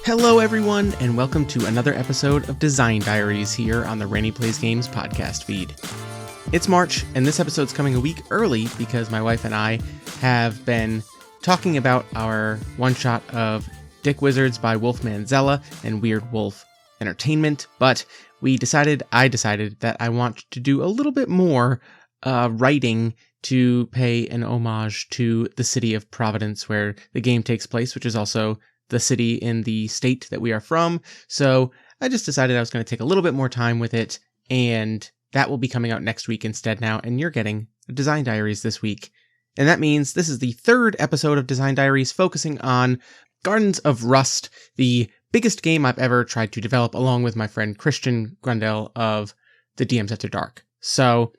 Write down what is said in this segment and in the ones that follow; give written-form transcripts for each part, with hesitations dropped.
Hello everyone, and welcome to another episode of Design Diaries here on the Rene Plays Games podcast feed. It's March, and this episode's coming a week early because my wife and I have been talking about our one-shot of Dick Wizards by Wolfman Zella and Weird Wolf Entertainment, but I decided that I want to do a little bit more writing to pay an homage to the city of Providence where the game takes place, which is also the city in the state that we are from. So I just decided I was going to take a little bit more time with it, and that will be coming out next week instead now, and you're getting Design Diaries this week. And that means this is the third episode of Design Diaries focusing on Gardens of Rust, the biggest game I've ever tried to develop along with my friend Christian Grundel of the DMs After Dark. So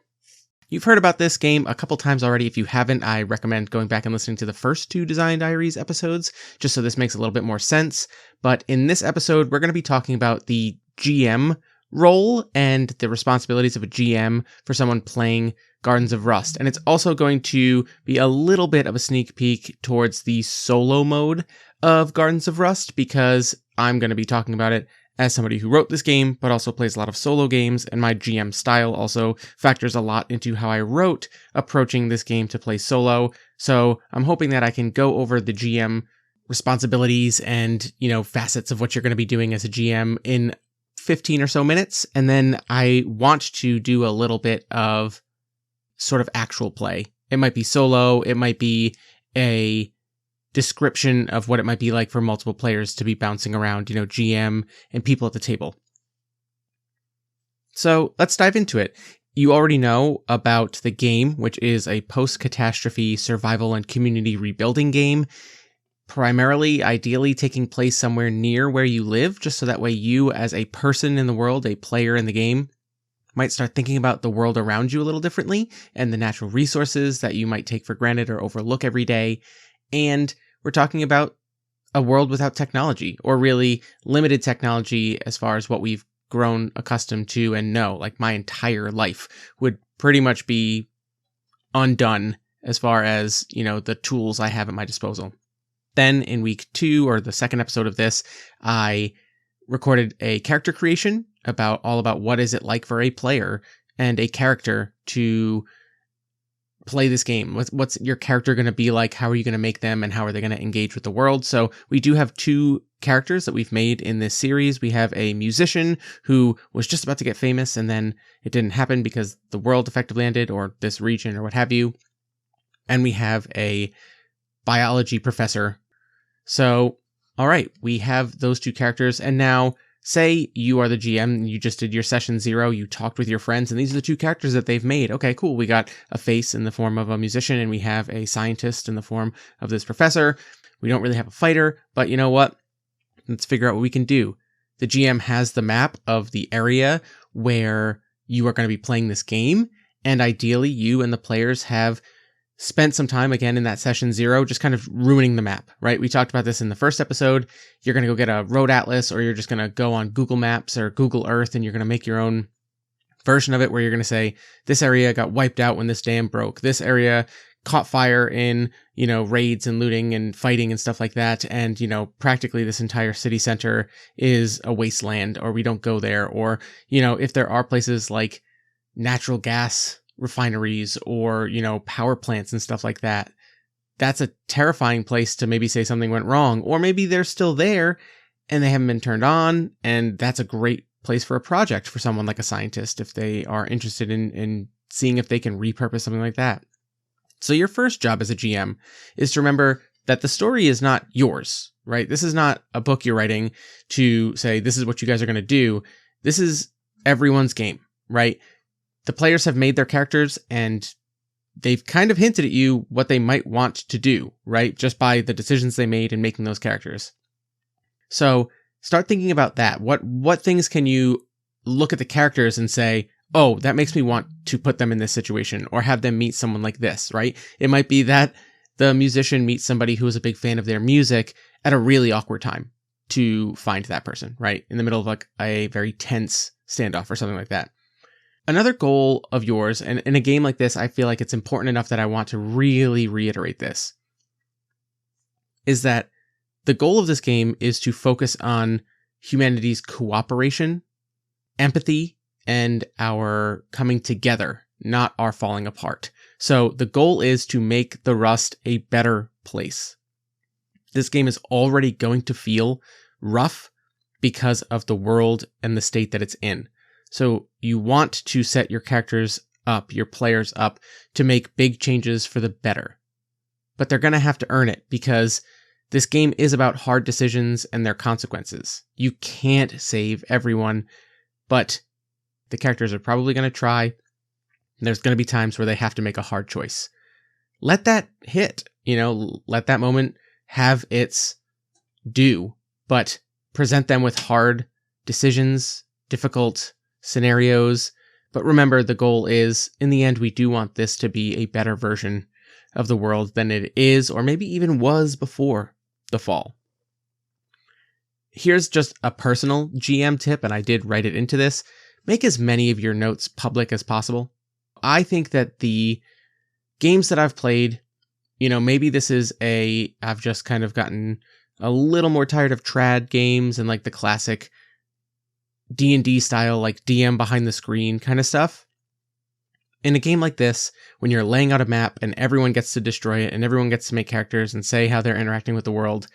you've heard about this game a couple times already. If you haven't, I recommend going back and listening to the first two Design Diaries episodes, just so this makes a little bit more sense. But in this episode, we're going to be talking about the GM role and the responsibilities of a GM for someone playing Gardens of Rust. And it's also going to be a little bit of a sneak peek towards the solo mode of Gardens of Rust, because I'm going to be talking about it as somebody who wrote this game, but also plays a lot of solo games, and my GM style also factors a lot into how I wrote approaching this game to play solo. So I'm hoping that I can go over the GM responsibilities and, facets of what you're going to be doing as a GM in 15 or so minutes. And then I want to do a little bit of sort of actual play. It might be solo. It might be a description of what it might be like for multiple players to be bouncing around, GM and people at the table. So let's dive into it. You already know about the game, which is a post-catastrophe survival and community rebuilding game, primarily, ideally taking place somewhere near where you live, just so that way you as a person in the world, a player in the game, might start thinking about the world around you a little differently and the natural resources that you might take for granted or overlook every day. And we're talking about a world without technology, or really limited technology as far as what we've grown accustomed to and know. Like my entire life would pretty much be undone as far as, the tools I have at my disposal. Then in week 2, or the second episode of this, I recorded a character creation all about what is it like for a player and a character to play this game. What's your character going to be like? How are you going to make them, and how are they going to engage with the world? So we do have 2 characters that we've made in this series. We have a musician who was just about to get famous, and then it didn't happen because the world effectively ended, or this region, or what have you. And we have a biology professor. So, all right, we have those 2 characters, and now say you are the GM, you just did your session 0, you talked with your friends, and these are the 2 characters that they've made. Okay, cool. We got a face in the form of a musician, and we have a scientist in the form of this professor. We don't really have a fighter, but you know what? Let's figure out what we can do. The GM has the map of the area where you are going to be playing this game, and ideally you and the players have spent some time, again, in that session 0, just kind of ruining the map, right? We talked about this in the first episode. You're going to go get a road atlas, or you're just going to go on Google Maps or Google Earth, and you're going to make your own version of it where you're going to say, this area got wiped out when this dam broke. This area caught fire in, raids and looting and fighting and stuff like that. And, practically this entire city center is a wasteland, or we don't go there. Or, if there are places like natural gas refineries or, power plants and stuff like that, that's a terrifying place to maybe say something went wrong, or maybe they're still there and they haven't been turned on. And that's a great place for a project for someone like a scientist, if they are interested in seeing if they can repurpose something like that. So your first job as a GM is to remember that the story is not yours, right? This is not a book you're writing to say, this is what you guys are going to do. This is everyone's game, right? The players have made their characters, and they've kind of hinted at you what they might want to do, right? Just by the decisions they made in making those characters. So start thinking about that. What things can you look at the characters and say, oh, that makes me want to put them in this situation, or have them meet someone like this, right? It might be that the musician meets somebody who is a big fan of their music at a really awkward time to find that person, right? In the middle of like a very tense standoff or something like that. Another goal of yours, and in a game like this, I feel like it's important enough that I want to really reiterate this, is that the goal of this game is to focus on humanity's cooperation, empathy, and our coming together, not our falling apart. So the goal is to make the Rust a better place. This game is already going to feel rough because of the world and the state that it's in. So you want to set your characters up, your players up, to make big changes for the better. But they're going to have to earn it, because this game is about hard decisions and their consequences. You can't save everyone, but the characters are probably going to try. There's going to be times where they have to make a hard choice. Let that hit, let that moment have its due, but present them with hard decisions, difficult scenarios. But remember, the goal is, in the end, we do want this to be a better version of the world than it is, or maybe even was before the fall. Here's just a personal GM tip, and I did write it into this. Make as many of your notes public as possible. I think that the games that I've played, maybe this is I've just kind of gotten a little more tired of trad games and like the classic D&D style, like DM behind the screen kind of stuff. In a game like this, when you're laying out a map and everyone gets to destroy it and everyone gets to make characters and say how they're interacting with the world,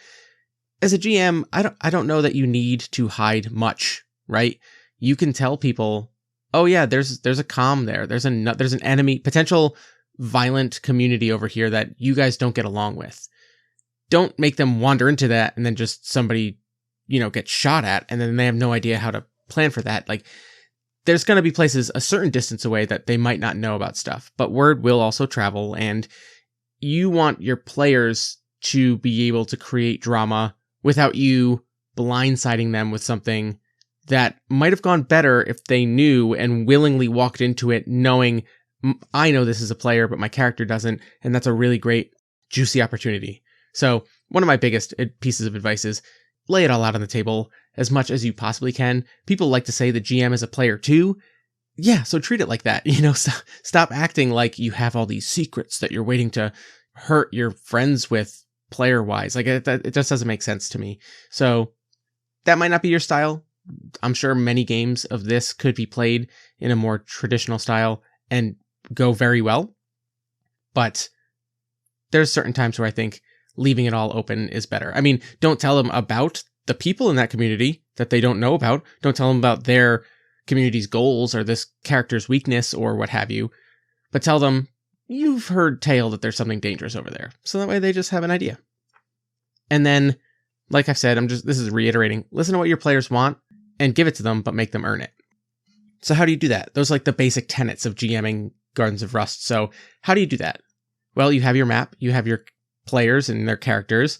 as a GM, I don't know that you need to hide much, right? You can tell people, oh yeah, there's a comm there. There's an enemy, potential violent community over here that you guys don't get along with. Don't make them wander into that and then just somebody, gets shot at and then they have no idea how to plan for that. Like, there's going to be places a certain distance away that they might not know about stuff, but word will also travel, and you want your players to be able to create drama without you blindsiding them with something that might have gone better if they knew and willingly walked into it knowing, I know this is a player, but my character doesn't, and that's a really great, juicy opportunity. So one of my biggest pieces of advice is lay it all out on the table as much as you possibly can. People like to say the GM is a player too. Yeah, so treat it like that. Stop acting like you have all these secrets that you're waiting to hurt your friends with player-wise. Like, it just doesn't make sense to me. So that might not be your style. I'm sure many games of this could be played in a more traditional style and go very well. But there's certain times where I think leaving it all open is better. I mean, don't tell them about the people in that community that they don't know about. Don't tell them about their community's goals or this character's weakness or what have you. But tell them, you've heard tale that there's something dangerous over there. So that way they just have an idea. And then, like I've said, this is reiterating, listen to what your players want and give it to them, but make them earn it. So how do you do that? Those are like the basic tenets of GMing Gardens of Rust. So how do you do that? Well, you have your map, you have your players and their characters.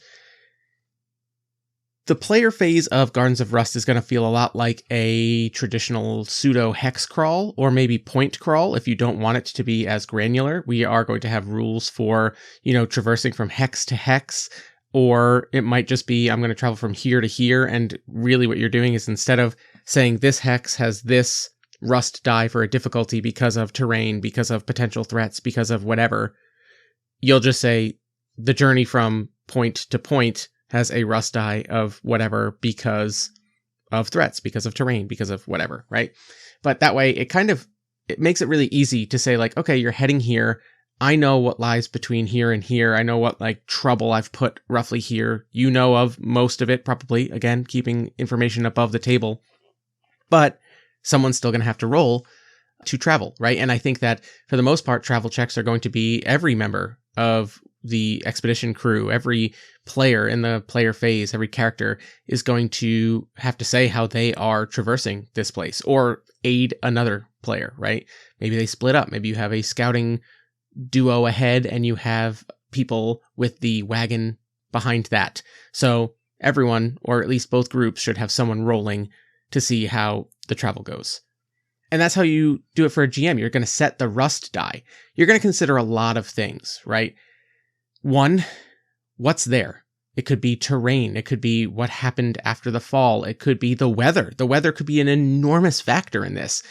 The player phase of Gardens of Rust is going to feel a lot like a traditional pseudo hex crawl, or maybe point crawl if you don't want it to be as granular. We are going to have rules for, traversing from hex to hex, or it might just be, I'm going to travel from here to here. And really what you're doing is, instead of saying this hex has this rust die for a difficulty because of terrain, because of potential threats, because of whatever, you'll just say the journey from point to point has a rust die of whatever because of threats, because of terrain, because of whatever, right? But that way it makes it really easy to say, like, okay, you're heading here. I know what lies between here and here. I know what trouble I've put roughly here. You know of most of it, probably, again, keeping information above the table, but someone's still going to have to roll to travel, right? And I think that for the most part, travel checks are going to be every member of the expedition crew, every player in the player phase, every character is going to have to say how they are traversing this place or aid another player, right? Maybe they split up. Maybe you have a scouting duo ahead and you have people with the wagon behind that. So everyone, or at least both groups, should have someone rolling to see how the travel goes. And that's how you do it for a GM. You're going to set the rust die. You're going to consider a lot of things, right? One, what's there? It could be terrain. It could be what happened after the fall. It could be the weather. The weather could be an enormous factor in this.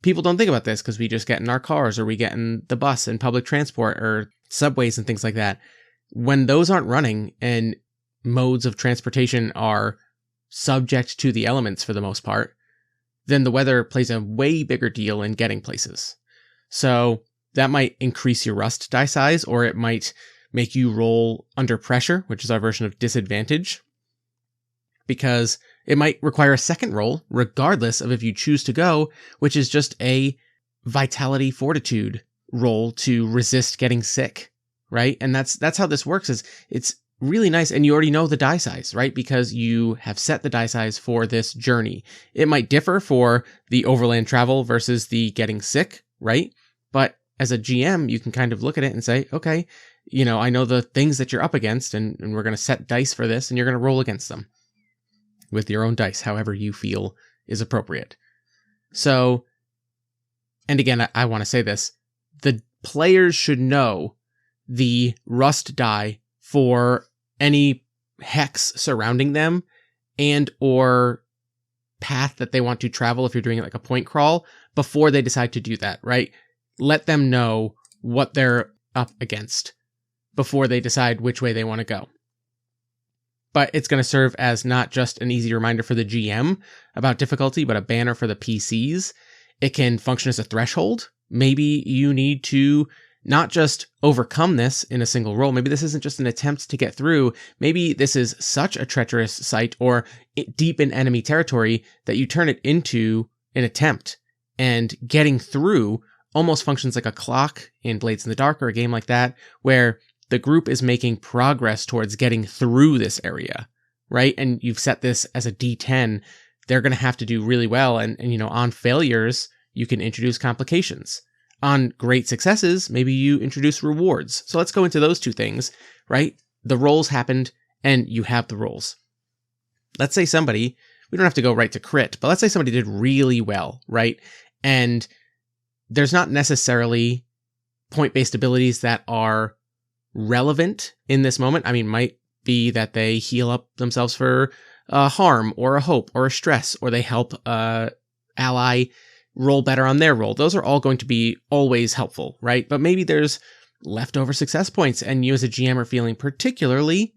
people don't think about this because we just get in our cars or we get in the bus and public transport or subways and things like that. When those aren't running and modes of transportation are subject to the elements for the most part, then the weather plays a way bigger deal in getting places. So that might increase your rust die size, or it might make you roll under pressure, which is our version of disadvantage, because it might require a second roll, regardless of if you choose to go, which is just a vitality fortitude roll to resist getting sick, right? And that's how this works. Is it's really nice, and you already know the die size, right? Because you have set the die size for this journey. It might differ for the overland travel versus the getting sick, right? But as a GM, you can kind of look at it and say, okay, I know the things that you're up against, and we're going to set dice for this, and you're going to roll against them with your own dice, however you feel is appropriate. So, and again, I want to say this, the players should know the rust die for any hex surrounding them and or path that they want to travel if you're doing it like a point crawl before they decide to do that, right? Let them know what they're up against before they decide which way they want to go. But it's going to serve as not just an easy reminder for the GM about difficulty, but a banner for the PCs. It can function as a threshold. Maybe you need to not just overcome this in a single roll. Maybe this isn't just an attempt to get through. Maybe this is such a treacherous site or deep in enemy territory that you turn it into an attempt. And getting through almost functions like a clock in Blades in the Dark or a game like that, where the group is making progress towards getting through this area, right? And you've set this as a D10. They're going to have to do really well. And on failures, you can introduce complications. On great successes, maybe you introduce rewards. So let's go into those two things, right? The rolls happened and you have the rolls. Let's say somebody, we don't have to go right to crit, but let's say somebody did really well, right? And there's not necessarily point-based abilities that are relevant in this moment. I mean, might be that they heal up themselves for a harm or a hope or a stress, or they help ally roll better on their roll. Those are all going to be always helpful, right? But maybe there's leftover success points and you as a GM are feeling particularly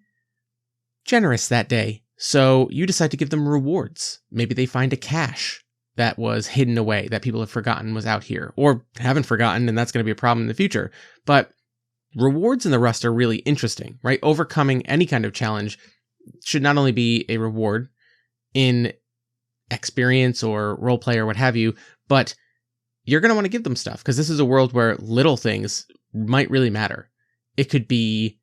generous that day. So you decide to give them rewards. Maybe they find a cache that was hidden away that people have forgotten was out here or haven't forgotten, and that's going to be a problem in the future. But rewards in the Rust are really interesting, right? Overcoming any kind of challenge should not only be a reward in experience or roleplay or what have you, but you're going to want to give them stuff because this is a world where little things might really matter. It could be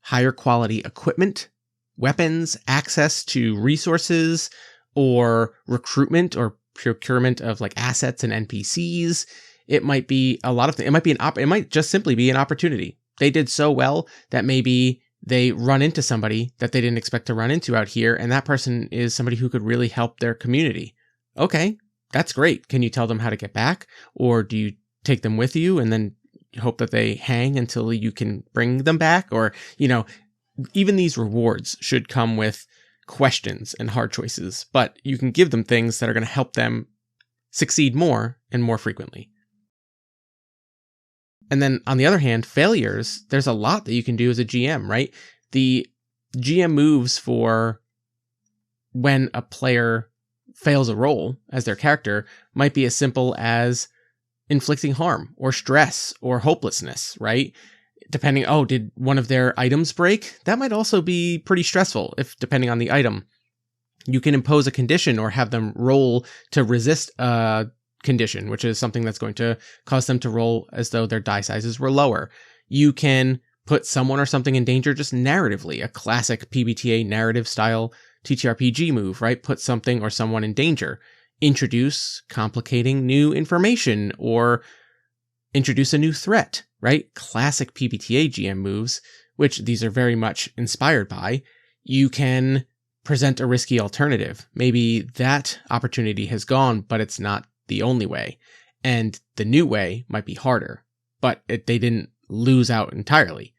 higher quality equipment, weapons, access to resources, or recruitment or procurement of like assets and NPCs. It might be a lot of things. It might be it might just simply be an opportunity. They did so well that maybe they run into somebody that they didn't expect to run into out here, and that person is somebody who could really help their community. Okay, that's great. Can you tell them how to get back? Or do you take them with you and then hope that they hang until you can bring them back? Or, even these rewards should come with questions and hard choices, but you can give them things that are going to help them succeed more and more frequently. And then on the other hand, failures, there's a lot that you can do as a GM, right? The GM moves for when a player fails a roll as their character might be as simple as inflicting harm or stress or hopelessness, right? Depending, did one of their items break? That might also be pretty stressful if depending on the item. You can impose a condition or have them roll to resist a condition, which is something that's going to cause them to roll as though their die sizes were lower. You can put someone or something in danger just narratively, a classic PBTA narrative style TTRPG move, right? Put something or someone in danger. Introduce complicating new information or introduce a new threat, right? Classic PBTA GM moves, which these are very much inspired by. You can present a risky alternative. Maybe that opportunity has gone, but it's not the only way. And the new way might be harder, but they didn't lose out entirely.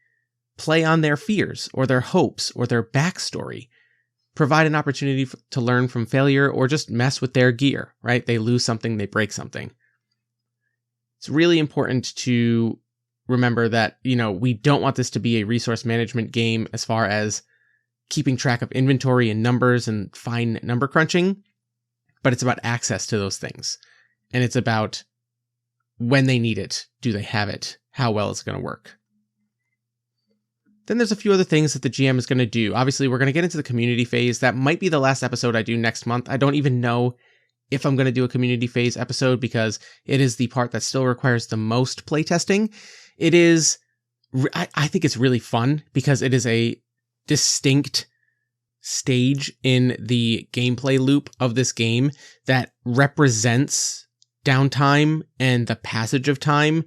Play on their fears or their hopes or their backstory. Provide an opportunity to learn from failure or just mess with their gear, right? They lose something, they break something. It's really important to remember that, we don't want this to be a resource management game as far as keeping track of inventory and numbers and fine number crunching, but it's about access to those things. And it's about when they need it, do they have it, how well it's going to work. Then there's a few other things that the GM is going to do. Obviously, we're going to get into the community phase. That might be the last episode I do next month. I don't even know if I'm going to do a community phase episode because it is the part that still requires the most playtesting. It is, I think it's really fun because it is a distinct stage in the gameplay loop of this game that represents downtime and the passage of time,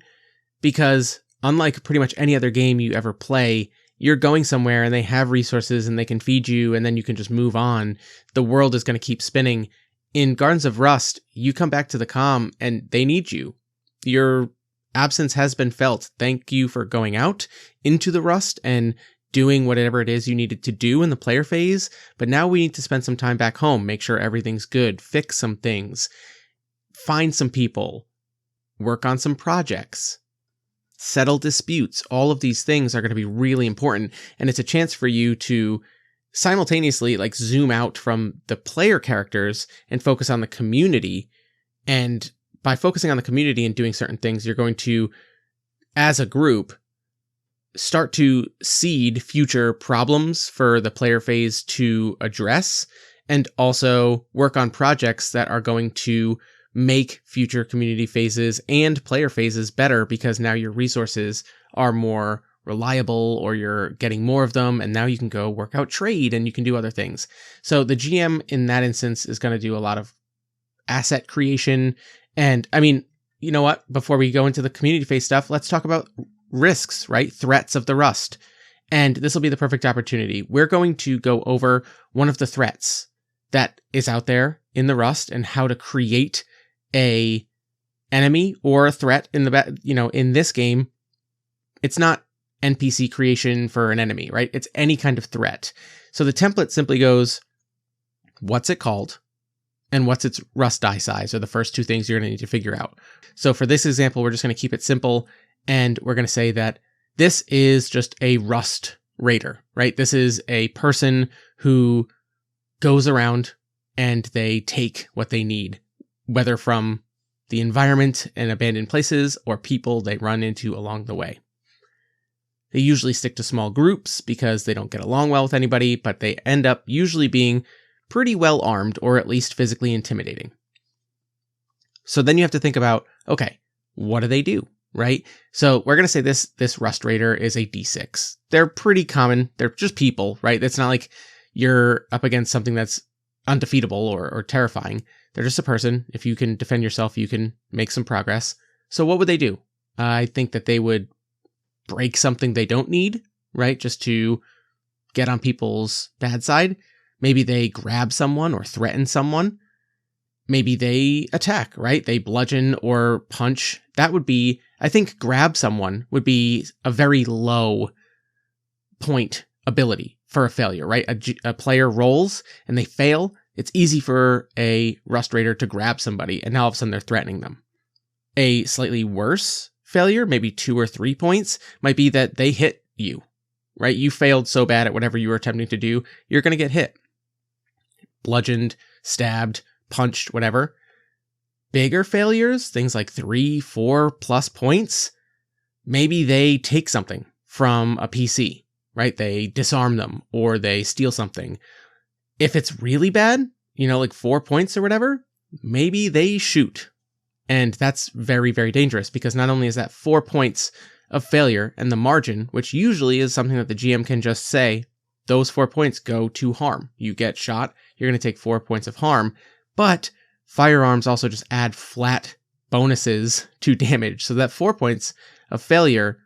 because unlike pretty much any other game you ever play, you're going somewhere and they have resources and they can feed you and then you can just move on. The world is going to keep spinning. In Gardens of Rust, you come back to the comm and they need you. Your absence has been felt. Thank you for going out into the Rust and doing whatever it is you needed to do in the player phase. But now we need to spend some time back home, make sure everything's good, fix some things, find some people, work on some projects, settle disputes. All of these things are going to be really important. And it's a chance for you to simultaneously zoom out from the player characters and focus on the community. And by focusing on the community and doing certain things, you're going to, as a group, start to seed future problems for the player phase to address, and also work on projects that are going to make future community phases and player phases better, because now your resources are more reliable or you're getting more of them, and now you can go work out trade and you can do other things. So the GM in that instance is going to do a lot of asset creation. And I mean, you know what? Before we go into the community phase stuff, let's talk about risks, right? Threats of the Rust. And this will be the perfect opportunity. We're going to go over one of the threats that is out there in the Rust and how to create a enemy or a threat in in this game. It's not NPC creation for an enemy, right? It's any kind of threat. So the template simply goes, what's it called? And what's its Rust die size are the first two things you're going to need to figure out. So for this example, we're just going to keep it simple. And we're going to say that this is just a Rust raider, right? This is a person who goes around and they take what they need, whether from the environment and abandoned places or people they run into along the way. They usually stick to small groups because they don't get along well with anybody, but they end up usually being pretty well armed or at least physically intimidating. So then you have to think about, okay, what do they do? Right? So we're going to say this Rust Raider is a D6. They're pretty common. They're just people, right? It's not like you're up against something that's undefeatable or terrifying. They're just a person. If you can defend yourself, you can make some progress. So what would they do? I think that they would break something they don't need, right? Just to get on people's bad side. Maybe they grab someone or threaten someone. Maybe they attack, right? They bludgeon or punch. That would be, I think grab someone would be a very low point ability for a failure, right? A player rolls and they fail. It's easy for a Rust Raider to grab somebody and now all of a sudden they're threatening them. A slightly worse failure, maybe 2 or 3 points, might be that they hit you, right? You failed so bad at whatever you were attempting to do, you're going to get hit. Bludgeoned, stabbed, punched, whatever. Bigger failures, things like 3, 4+ points, maybe they take something from a PC, right? They disarm them or they steal something. If it's really bad, like 4 points or whatever, maybe they shoot. And that's very, very dangerous because not only is that 4 points of failure and the margin, which usually is something that the GM can just say, those 4 points go to harm. You get shot, you're going to take 4 points of harm, but firearms also just add flat bonuses to damage. So that 4 points of failure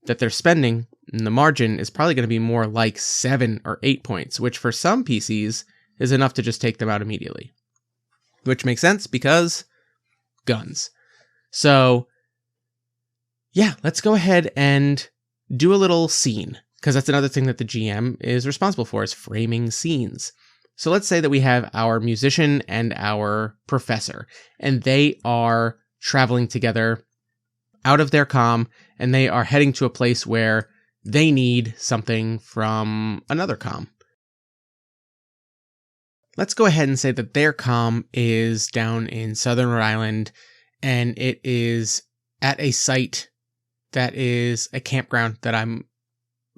that they're spending in the margin is probably going to be more like 7 or 8 points, which for some PCs is enough to just take them out immediately. Which makes sense because guns. So yeah, let's go ahead and do a little scene, because that's another thing that the GM is responsible for, is framing scenes. So let's say that we have our musician and our professor, and they are traveling together out of their comm, and they are heading to a place where they need something from another comm. Let's go ahead and say that their comm is down in southern Rhode Island, and it is at a site that is a campground that I'm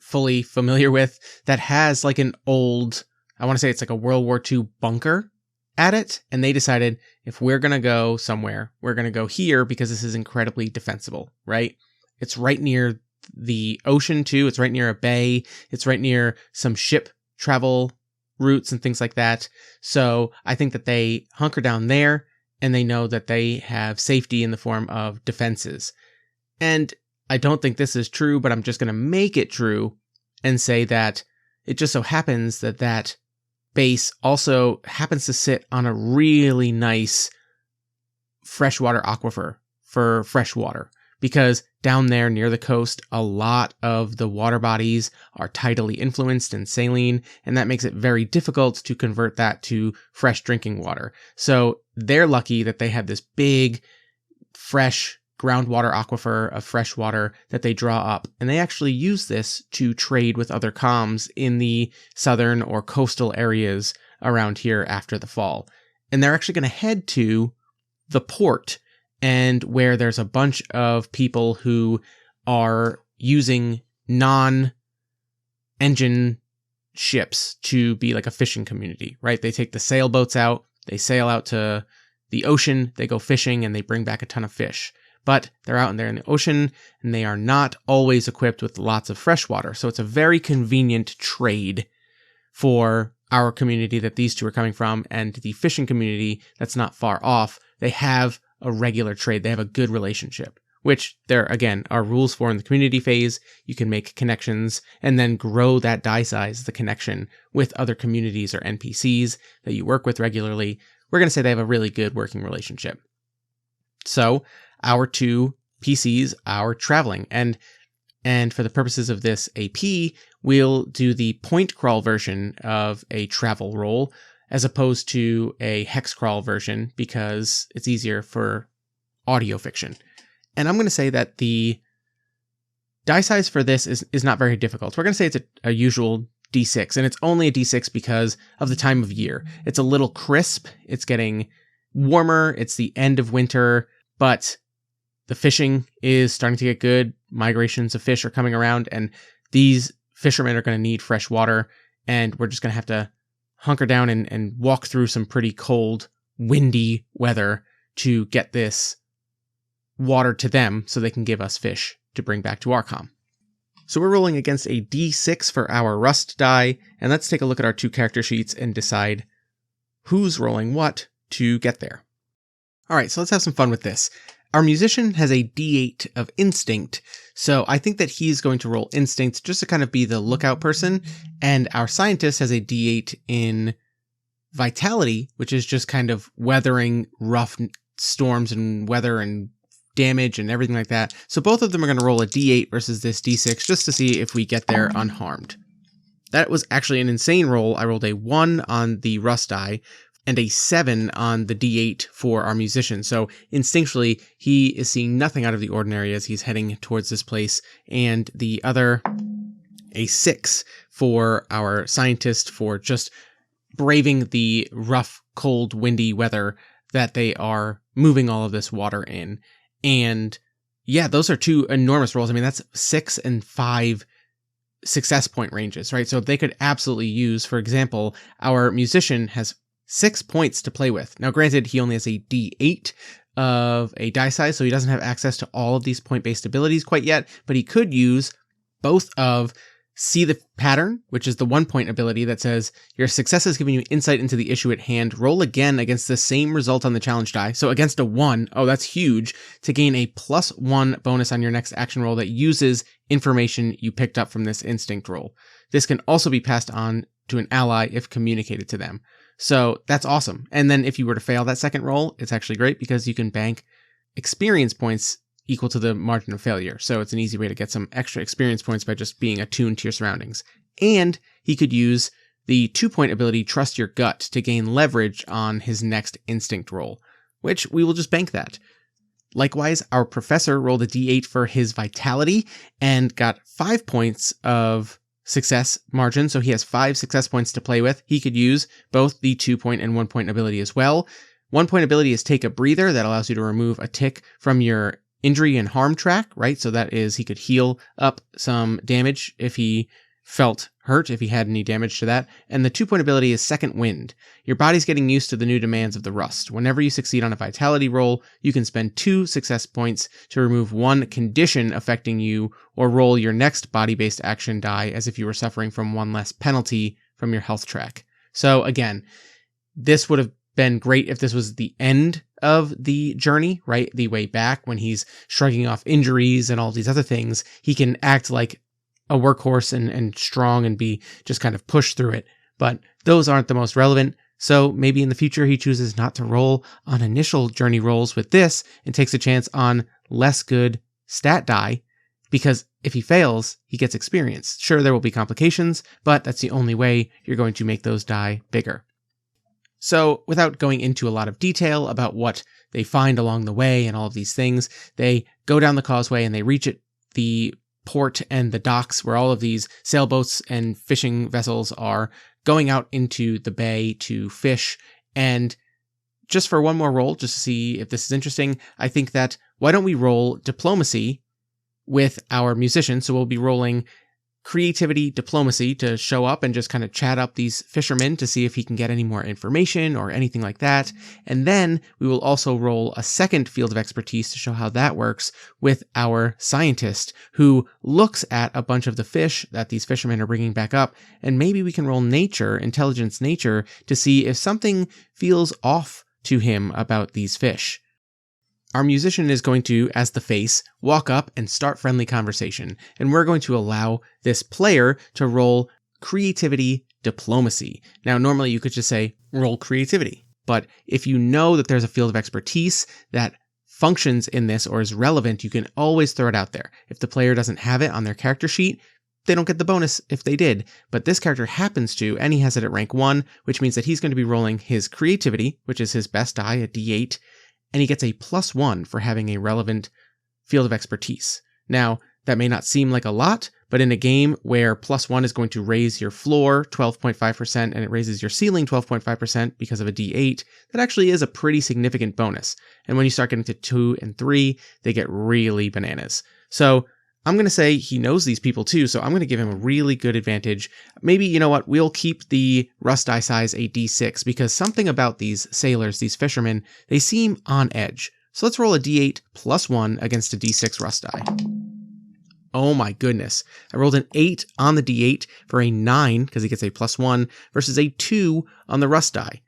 fully familiar with, that has like an old, I want to say it's like a World War II bunker at it. And they decided, if we're going to go somewhere, we're going to go here because this is incredibly defensible, right? It's right near the ocean too. It's right near a bay. It's right near some ship travel routes and things like that. So I think that they hunker down there, and they know that they have safety in the form of defenses. And I don't think this is true, but I'm just going to make it true and say that it just so happens that that base also happens to sit on a really nice freshwater aquifer for fresh water, because down there near the coast, a lot of the water bodies are tidally influenced and saline, and that makes it very difficult to convert that to fresh drinking water. So they're lucky that they have this big, fresh groundwater aquifer of fresh water that they draw up, and they actually use this to trade with other comms in the southern or coastal areas around here after the fall. And they're actually going to head to the port, and where there's a bunch of people who are using non-engine ships to be like a fishing community, right? They take the sailboats out, they sail out to the ocean, they go fishing, and they bring back a ton of fish. But they're out there in the ocean, and they are not always equipped with lots of fresh water. So it's a very convenient trade for our community that these two are coming from, and the fishing community that's not far off. They have a regular trade. They have a good relationship, which there, again, are rules for in the community phase. You can make connections and then grow that die size, the connection with other communities or NPCs that you work with regularly. We're going to say they have a really good working relationship. So our two PCs are traveling, and for the purposes of this AP, we'll do the point crawl version of a travel roll as opposed to a hex crawl version, because it's easier for audio fiction. And I'm going to say that the die size for this is not very difficult. We're going to say it's a usual D6, and it's only a D6 because of the time of year. It's a little crisp. It's getting warmer. It's the end of winter, but the fishing is starting to get good. Migrations of fish are coming around, and these fishermen are going to need fresh water, and we're just going to have to hunker down and walk through some pretty cold, windy weather to get this water to them so they can give us fish to bring back to our comm. So we're rolling against a D6 for our rust die, and let's take a look at our two character sheets and decide who's rolling what to get there. All right, so let's have some fun with this. Our musician has a D8 of instinct, so I think that he's going to roll instinct just to kind of be the lookout person, and our scientist has a D8 in vitality, which is just kind of weathering rough storms and weather and damage and everything like that. So both of them are going to roll a D8 versus this D6 just to see if we get there unharmed. That was actually an insane roll. I rolled a 1 on the rust die and a 7 on the D8 for our musician. So instinctually, he is seeing nothing out of the ordinary as he's heading towards this place. And the other, a 6 for our scientist for just braving the rough, cold, windy weather that they are moving all of this water in. And yeah, those are two enormous rolls. I mean, that's 6 and 5 success point ranges, right? So they could absolutely use, for example, our musician has 6 points to play with. Now, granted, he only has a D8 of a die size, so he doesn't have access to all of these point-based abilities quite yet, but he could use both of See the Pattern, which is the 1-point ability that says, your success is giving you insight into the issue at hand. Roll again against the same result on the challenge die. So against a 1, oh, that's huge, to gain a +1 bonus on your next action roll that uses information you picked up from this instinct roll. This can also be passed on to an ally if communicated to them. So that's awesome. And then if you were to fail that second roll, it's actually great because you can bank experience points equal to the margin of failure. So it's an easy way to get some extra experience points by just being attuned to your surroundings. And he could use the 2-point ability, Trust Your Gut, to gain leverage on his next instinct roll, which we will just bank that. Likewise, our professor rolled a d8 for his vitality and got 5 points of success margin. So he has 5 success points to play with. He could use both the 2-point and 1-point ability as well. 1-point ability is Take a Breather. That allows you to remove a tick from your injury and harm track, right? So that is, he could heal up some damage if he felt hurt, if he had any damage to that. And the 2-point ability is Second Wind. Your body's getting used to the new demands of the rust. Whenever you succeed on a vitality roll, you can spend 2 success points to remove 1 condition affecting you or roll your next body-based action die as if you were suffering from 1 less penalty from your health track. So again, this would have been great if this was the end of the journey, right? The way back when he's shrugging off injuries and all these other things, he can act like a workhorse and strong and be just kind of pushed through it. But those aren't the most relevant. So maybe in the future he chooses not to roll on initial journey rolls with this and takes a chance on less good stat die, because if he fails, he gets experience. Sure, there will be complications, but that's the only way you're going to make those die bigger. So without going into a lot of detail about what they find along the way and all of these things, they go down the causeway and they reach the port and the docks where all of these sailboats and fishing vessels are going out into the bay to fish. And just for one more roll, just to see if this is interesting, I think that why don't we roll diplomacy with our musician? So we'll be rolling creativity, diplomacy to show up and just kind of chat up these fishermen to see if he can get any more information or anything like that. And then we will also roll a second field of expertise to show how that works with our scientist, who looks at a bunch of the fish that these fishermen are bringing back up. And maybe we can roll nature, intelligence nature, to see if something feels off to him about these fish. Our musician is going to, as the face, walk up and start friendly conversation, and we're going to allow this player to roll creativity diplomacy. Now, normally you could just say, roll creativity, but if you know that there's a field of expertise that functions in this or is relevant, you can always throw it out there. If the player doesn't have it on their character sheet, they don't get the bonus if they did, but this character happens to, and he has it at rank 1, which means that he's going to be rolling his creativity, which is his best die, a d8, and he gets a +1 for having a relevant field of expertise. Now, that may not seem like a lot, but in a game where +1 is going to raise your floor 12.5% and it raises your ceiling 12.5% because of a d8, that actually is a pretty significant bonus. And when you start getting to 2 and 3, they get really bananas. So I'm going to say he knows these people too, so I'm going to give him a really good advantage. Maybe, you know what, we'll keep the rust die size a d6, because something about these sailors, these fishermen, they seem on edge. So let's roll a d8 +1 against a d6 rust die. Oh my goodness. I rolled an 8 on the d8 for a 9, because he gets a +1, versus a 2 on the rust die.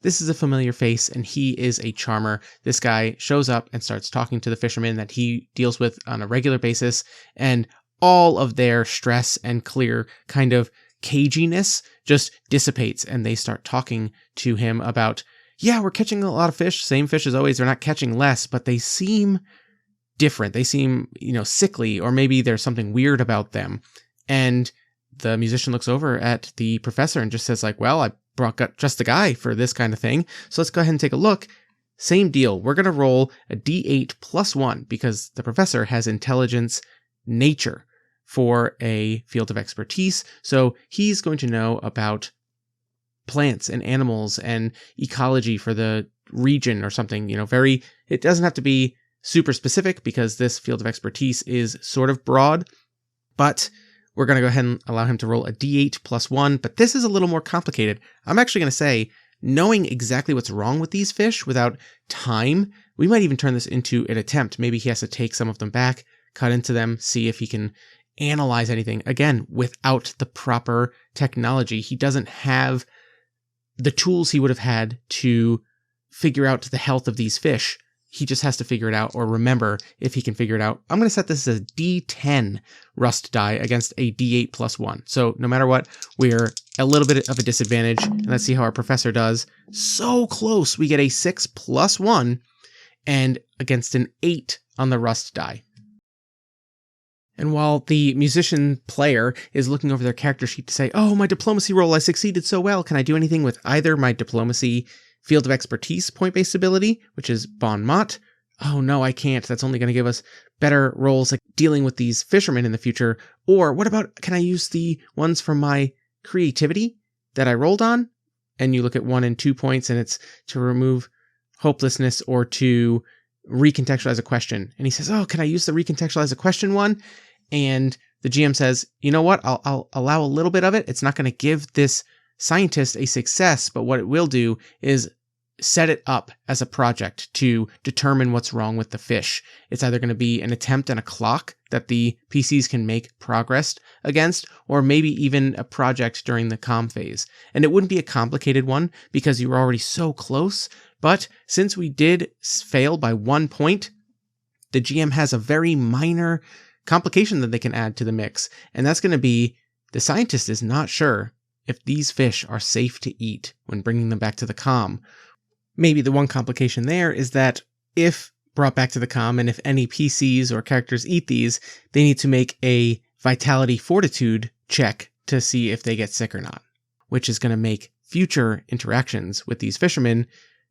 This is a familiar face, and he is a charmer. This guy shows up and starts talking to the fishermen that he deals with on a regular basis, and all of their stress and clear kind of caginess just dissipates, and they start talking to him about, yeah, we're catching a lot of fish, same fish as always, they're not catching less, but they seem different. They seem, sickly, or maybe there's something weird about them. And the musician looks over at the professor and just says like, well, I brought just the guy for this kind of thing. So let's go ahead and take a look. Same deal. We're going to roll a d8 +1 because the professor has intelligence nature for a field of expertise. So he's going to know about plants and animals and ecology for the region or something, it doesn't have to be super specific because this field of expertise is sort of broad, but we're going to go ahead and allow him to roll a d8 +1, but this is a little more complicated. I'm actually going to say, knowing exactly what's wrong with these fish without time, we might even turn this into an attempt. Maybe he has to take some of them back, cut into them, see if he can analyze anything. Again, without the proper technology, he doesn't have the tools he would have had to figure out the health of these fish. He just has to figure it out or remember if he can figure it out. I'm going to set this as a d10 rust die against a d8 +1. So no matter what, we're a little bit of a disadvantage. And let's see how our professor does. So close. We get a 6 +1 and against an 8 on the rust die. And while the musician player is looking over their character sheet to say, oh, my diplomacy roll, I succeeded so well. Can I do anything with either my diplomacy field of expertise point-based ability, which is bon mot, oh no, I can't. That's only going to give us better roles like dealing with these fishermen in the future. Or what about, can I use the ones from my creativity that I rolled on? And you look at 1 and 2 points, and it's to remove hopelessness or to recontextualize a question. And he says, oh, can I use the recontextualize a question one? And the GM says, you know what? I'll allow a little bit of it. It's not going to give this scientist a success, but what it will do is set it up as a project to determine what's wrong with the fish. It's either going to be an attempt and a clock that the PCs can make progress against, or maybe even a project during the comm phase. And it wouldn't be a complicated one because you were already so close. But since we did fail by 1 point, the GM has a very minor complication that they can add to the mix. And that's going to be the scientist is not sure if these fish are safe to eat when bringing them back to the comm. Maybe the one complication there is that if brought back to the comm and if any PCs or characters eat these, they need to make a vitality fortitude check to see if they get sick or not, which is going to make future interactions with these fishermen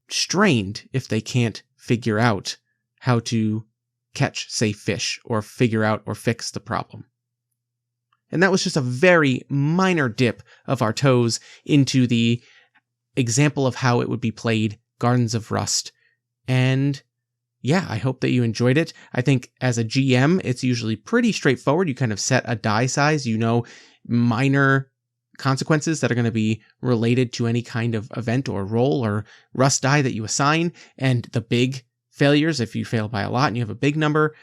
strained if they can't figure out how to catch safe fish or figure out or fix the problem. And that was just a very minor dip of our toes into the example of how it would be played, Gardens of Rust. And yeah, I hope that you enjoyed it. I think as a GM, it's usually pretty straightforward. You kind of set a die size, minor consequences that are going to be related to any kind of event or role or Rust die that you assign. And the big failures, if you fail by a lot and you have a big number,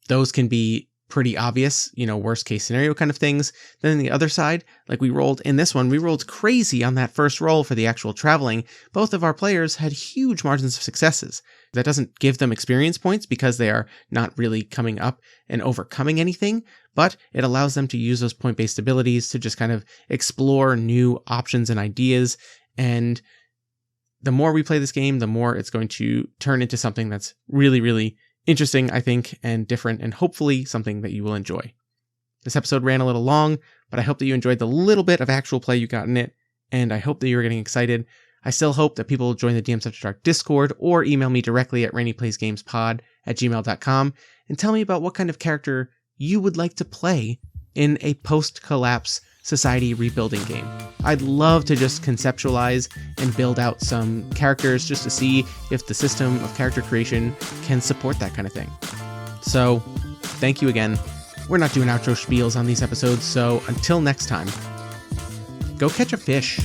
those can be pretty obvious, worst case scenario kind of things. Then on the other side, like we rolled crazy on that first roll for the actual traveling. Both of our players had huge margins of successes. That doesn't give them experience points because they are not really coming up and overcoming anything, but it allows them to use those point-based abilities to just kind of explore new options and ideas. And the more we play this game, the more it's going to turn into something that's really, really interesting, I think, and different, and hopefully something that you will enjoy. This episode ran a little long, but I hope that you enjoyed the little bit of actual play you got in it, and I hope that you're getting excited. I still hope that people will join the DMs After Dark Discord or email me directly at reneplaysgamespod@gmail.com and tell me about what kind of character you would like to play in a post-collapse society rebuilding game. I'd love to just conceptualize and build out some characters just to see if the system of character creation can support that kind of thing. So, thank you again. We're not doing outro spiels on these episodes, so until next time, go catch a fish.